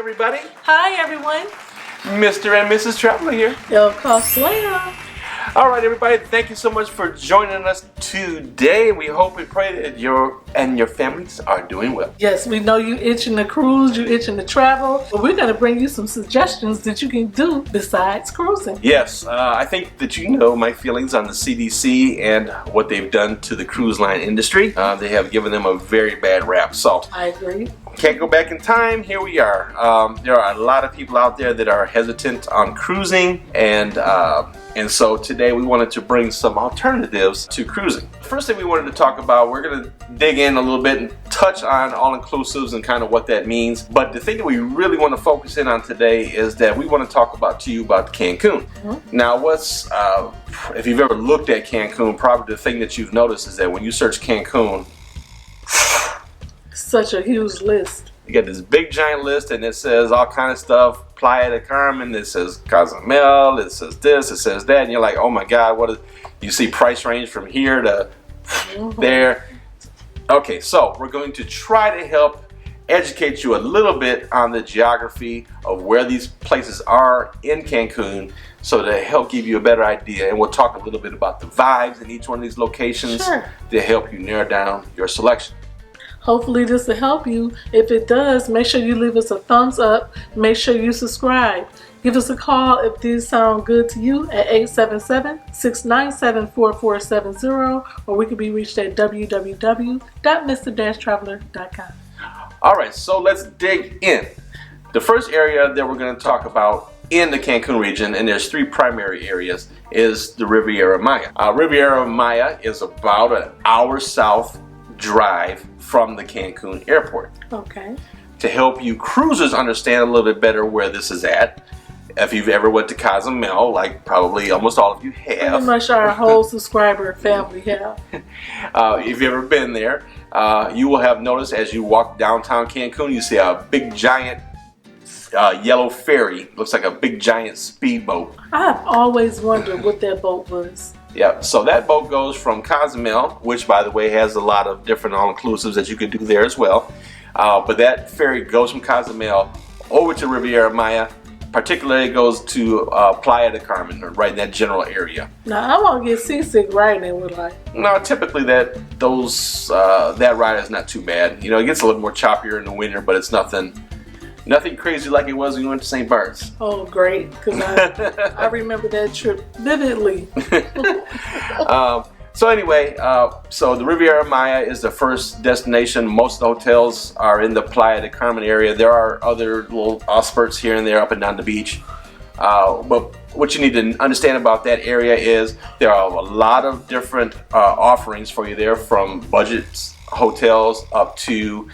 everybody. Hi, everyone. Mr. and Mrs. Traveler here. ElleKosGlam. All right, everybody. Thank you so much for joining us today. We hope and pray that you and your families are doing well. Yes, we know you itching to cruise, you itching to travel, but we're going to bring you some suggestions that you can do besides cruising. Yes, I think that you know my feelings on the CDC and what they've done to the cruise line industry. They have given them a very bad rap. So I agree. Can't go back in time. Here we are. There are a lot of people out there that are hesitant on cruising, and so today we wanted to bring some alternatives to cruising. First thing we wanted to talk about, we're going to dig in a little bit and touch on all-inclusives and kind of what that means. But the thing that we really want to focus in on today is that we want to talk to you about Cancun. Mm-hmm. Now, if you've ever looked at Cancun, probably the thing that you've noticed is that when you search Cancun, such a huge list. You got this big giant list, and it says all kind of stuff. Playa del Carmen, it says Cozumel, it says this, it says that, and you're like, oh my God, what is? You see price range from here to there. Okay, so we're going to try to help educate you a little bit on the geography of where these places are in Cancun, so to help give you a better idea. And we'll talk a little bit about the vibes in each one of these locations to help you narrow down your selection. Hopefully this will help you. If it does, make sure you leave us a thumbs up. Make sure you subscribe. Give us a call if these sound good to you at 877-697-4470, or we can be reached at www.mr-traveler.com. All right, so let's dig in. The first area that we're going to talk about in the Cancun region, and there's three primary areas, is the Riviera Maya. Riviera Maya is about an hour south drive from the Cancun airport. Okay. To help you cruisers understand a little bit better where this is at, if you've ever went to Cozumel, like probably almost all of you have. Pretty much our whole subscriber family have. If you've ever been there, you will have noticed as you walk downtown Cancun, you see a big giant yellow ferry. Looks like a big giant speedboat. I've always wondered what that boat was. Yeah, so that boat goes from Cozumel, which by the way has a lot of different all-inclusives that you could do there as well. But that ferry goes from Cozumel over to Riviera Maya. Particularly, it goes to Playa del Carmen, right in that general area. Now, I won't get seasick riding it with like. No, typically that ride is not too bad. You know, it gets a little more choppier in the winter, but it's nothing crazy like it was when you went to St. Bart's. Oh, great, because I remember that trip vividly. So anyway, so the Riviera Maya is the first destination. Most of the hotels are in the Playa del Carmen area. There are other little spurts here and there up and down the beach. But what you need to understand about that area is there are a lot of different offerings for you there, from budget hotels up to,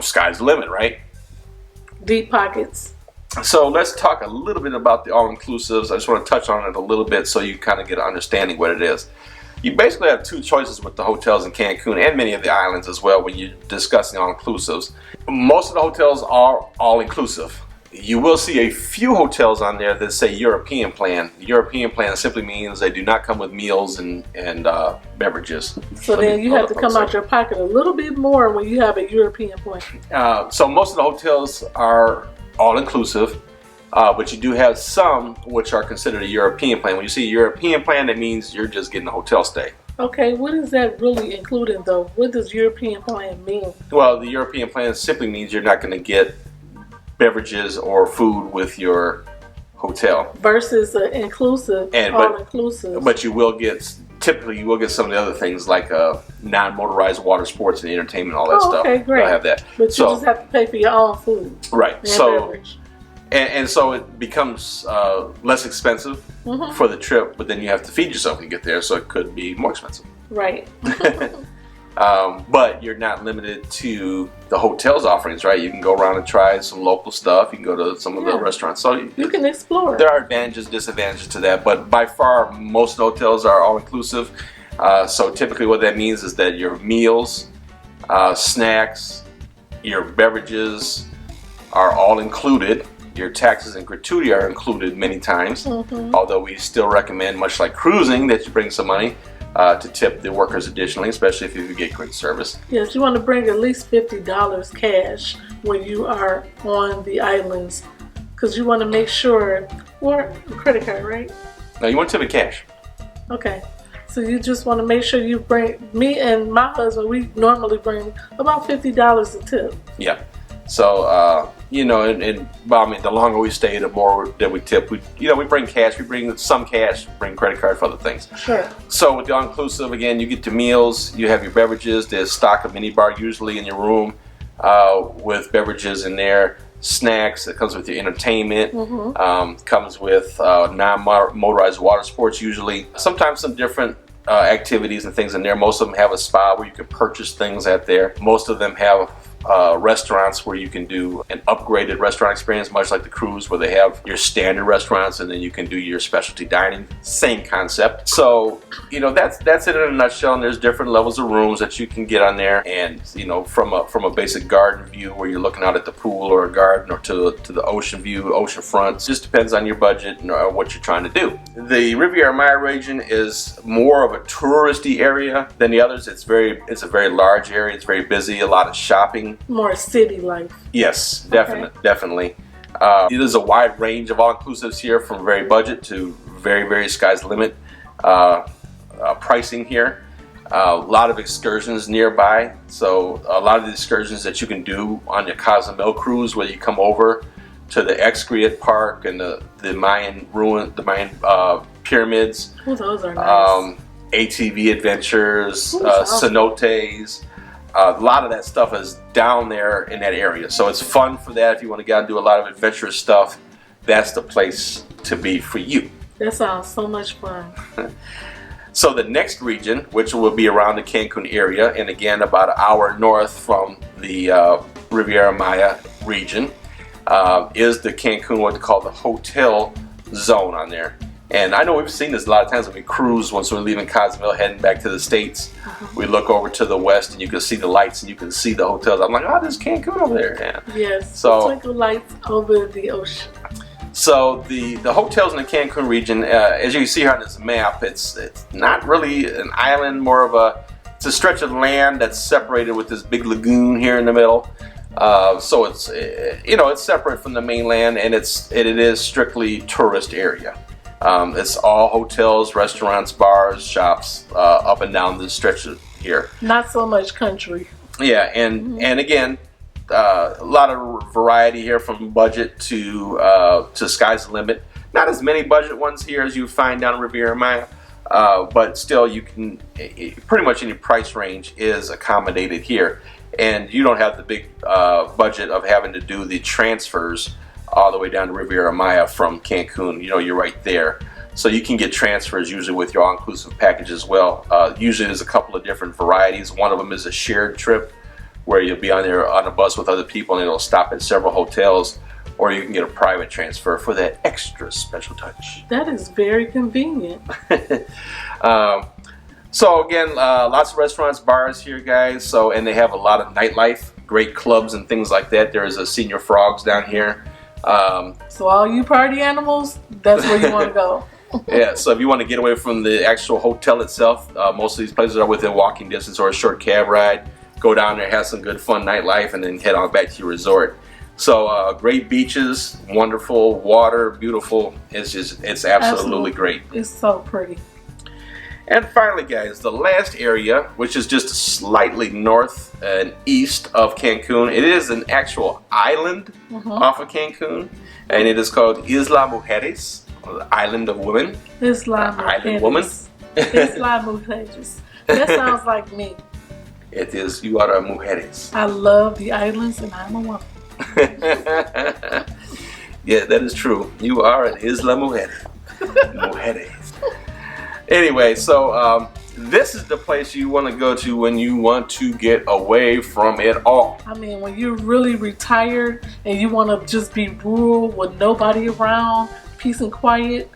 sky's the limit, right? Deep pockets. So let's talk a little bit about the all-inclusives. I just want to touch on it a little bit so you kind of get an understanding what it is. You basically have two choices with the hotels in Cancun and many of the islands as well when you're discussing all-inclusives. Most of the hotels are all-inclusive. You will see a few hotels on there that say European plan. The European plan simply means they do not come with meals and beverages. So then you have to come out your pocket a little bit more when you have a European plan. So most of the hotels are all-inclusive, but you do have some which are considered a European plan. When you see a European plan, that means you're just getting a hotel stay. Okay, what is that really including though? What does European plan mean? Well, the European plan simply means you're not going to get beverages or food with your hotel. Versus inclusive, all-inclusive. But typically you will get some of the other things like non-motorized water sports and entertainment, all that stuff. Okay, great. You'll have that. But you just have to pay for your own food. Right. And beverage. And so it becomes less expensive for the trip, but then you have to feed yourself when you get there, so it could be more expensive. Right. But you're not limited to the hotel's offerings, right? You can go around and try some local stuff. You can go to some of the restaurants. So you can explore. There are advantages, disadvantages to that, but by far most hotels are all-inclusive. So typically what that means is that your meals, snacks, your beverages are all included. Your taxes and gratuity are included many times, although we still recommend, much like cruising, that you bring some money. to tip the workers additionally, especially if you get great service. Yes, you want to bring at least $50 cash when you are on the islands, because you want to make sure, or credit card, right? No, you want to tip it cash. Okay. So you just want to make sure you bring, me and my husband, we normally bring about $50 a tip. Yeah. So, you know, well, I mean, the longer we stay, the more that we tip. We bring cash, we bring some cash, bring credit card for other things. Sure. So with the all-inclusive, again, you get the meals, you have your beverages, there's stock of mini bar usually in your room with beverages in there, snacks, it comes with your entertainment, comes with non-motorized water sports usually, sometimes some different activities and things in there. Most of them have a spa where you can purchase things at there. Most of them have restaurants where you can do an upgraded restaurant experience, much like the cruise where they have your standard restaurants and then you can do your specialty dining. Same concept. So, you know, that's it in a nutshell, and there's different levels of rooms that you can get on there. And, you know, from a basic garden view where you're looking out at the pool or a garden, or to the ocean view, ocean front. It just depends on your budget and what you're trying to do. The Riviera Maya region is more of a touristy area than the others. It's a very large area. It's very busy, a lot of shopping. More city life. Yes, definitely. It is a wide range of all-inclusives here, from very budget to very sky's the limit pricing here. A lot of excursions nearby. So a lot of the excursions that you can do on your Cozumel cruise, where you come over to the Excreate Park and the Mayan ruin, the Mayan pyramids. Ooh, those are nice. ATV adventures, cenotes. A lot of that stuff is down there in that area, so it's fun for that. If you want to go out and do a lot of adventurous stuff, that's the place to be for you. That sounds so much fun. So the next region, which will be around the Cancun area, and again about an hour north from the Riviera Maya region, is the Cancun, what they call the hotel zone on there. And I know we've seen this a lot of times when we cruise, once we're leaving Cozumel heading back to the States. We look over to the west and you can see the lights and you can see the hotels. I'm like, oh, there's Cancun over there. Yeah. Yes, so twinkle lights over the ocean. So the hotels in the Cancun region, as you can see here on this map, it's not really an island, more of it's a stretch of land that's separated with this big lagoon here in the middle. So it's it's separate from the mainland, and it is strictly tourist area. It's all hotels, restaurants, bars, shops up and down this stretch here. Not so much country. Yeah, and again, a lot of variety here, from budget to sky's the limit. Not as many budget ones here as you find down in Riviera Maya, but still, you can pretty much any price range is accommodated here, and you don't have the big budget of having to do the transfers all the way down to Riviera Maya from Cancun. You know, you're right there. So you can get transfers usually with your all-inclusive package as well. Usually there's a couple of different varieties. One of them is a shared trip, where you'll be on there on a bus with other people and it'll stop at several hotels, or you can get a private transfer for that extra special touch. That is very convenient. So again, lots of restaurants, bars here, guys. So, and they have a lot of nightlife, great clubs and things like that. There is a Senior Frogs down here. So all you party animals, that's where you want to go. Yeah, so if you want to get away from the actual hotel itself, most of these places are within walking distance or a short cab ride. Go down there, have some good fun nightlife, and then head on back to your resort. So great beaches, wonderful water, beautiful. It's absolutely great. It's so pretty. And finally, guys, the last area, which is just slightly north and east of Cancun, it is an actual island off of Cancun, and it is called Isla Mujeres, or the Island of Women. Isla Mujeres. Island woman. Isla Mujeres. That sounds like me. It is. You are a Mujeres. I love the islands, and I'm a woman. Yeah, that is true. You are an Isla Mujeres. Mujeres. Anyway, so this is the place you want to go to when you want to get away from it all. I mean, when you're really retired and you want to just be rural with nobody around, peace and quiet,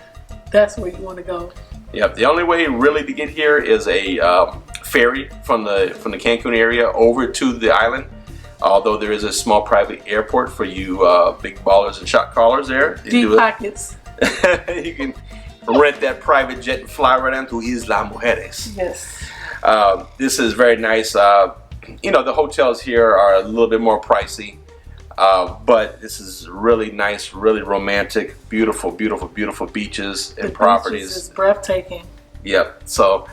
that's where you want to go. Yep. The only way really to get here is a ferry from the Cancun area over to the island. Although there is a small private airport for you big ballers and shot callers there. Deep pockets. rent that private jet and fly right into Isla Mujeres. Yes. This is very nice. You know, the hotels here are a little bit more pricey, but this is really nice, really romantic, beautiful, beautiful, beautiful beaches and properties. Beaches is breathtaking. Yep. So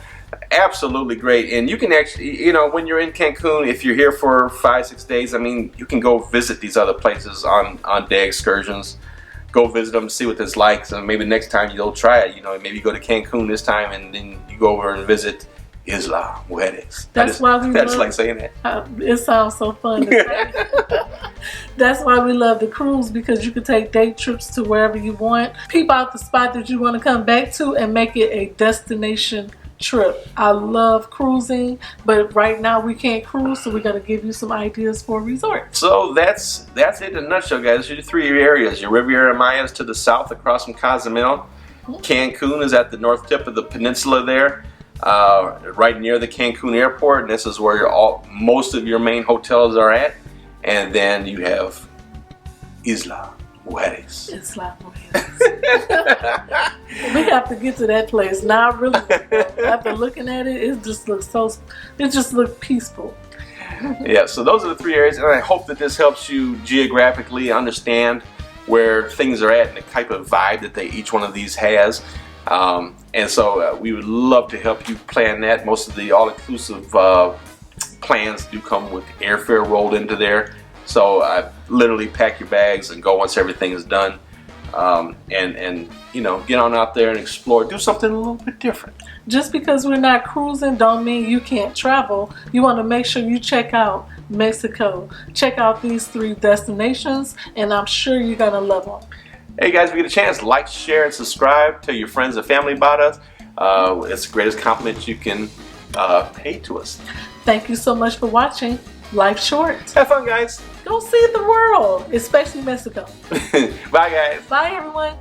absolutely great. And you can actually, you know, when you're in Cancun, if you're here for 5-6 days, I mean, you can go visit these other places on day excursions. Go visit them, see what it's like. So maybe next time you'll try it. You know, maybe you go to Cancun this time and then you go over and visit Isla Mujeres. That's why we That's love, like saying that. It sounds so fun to say. That's why we love the cruise, because you can take day trips to wherever you want. Peep out the spot that you want to come back to and make it a destination trip. I love cruising, but right now we can't cruise, so we're going to give you some ideas for a resort. So that's it in a nutshell, guys. Your 3 areas. Your Riviera Maya is to the south across from Cozumel. Cancun is at the north tip of the peninsula there. Right near the Cancun airport, and this is where most of your main hotels are at. And then you have Isla Mujeres. Isla Mujeres. We have to get to that place now. Really, after looking at it, it just looks peaceful. Yeah, so those are the 3 areas, and I hope that this helps you geographically understand where things are at and the type of vibe that each one of these has. And so we would love to help you plan that. Most of the all-inclusive plans do come with airfare rolled into there. So literally pack your bags and go once everything is done. And you know, get on out there and explore. Do something a little bit different. Just because we're not cruising don't mean you can't travel. You want to make sure you check out Mexico. Check out these 3 destinations, and I'm sure you're going to love them. Hey guys, if you get a chance, like, share, and subscribe. Tell your friends and family about us. It's the greatest compliment you can pay to us. Thank you so much for watching. Life's short. Have fun, guys. Go see the world, especially Mexico. Bye, guys. Bye, everyone.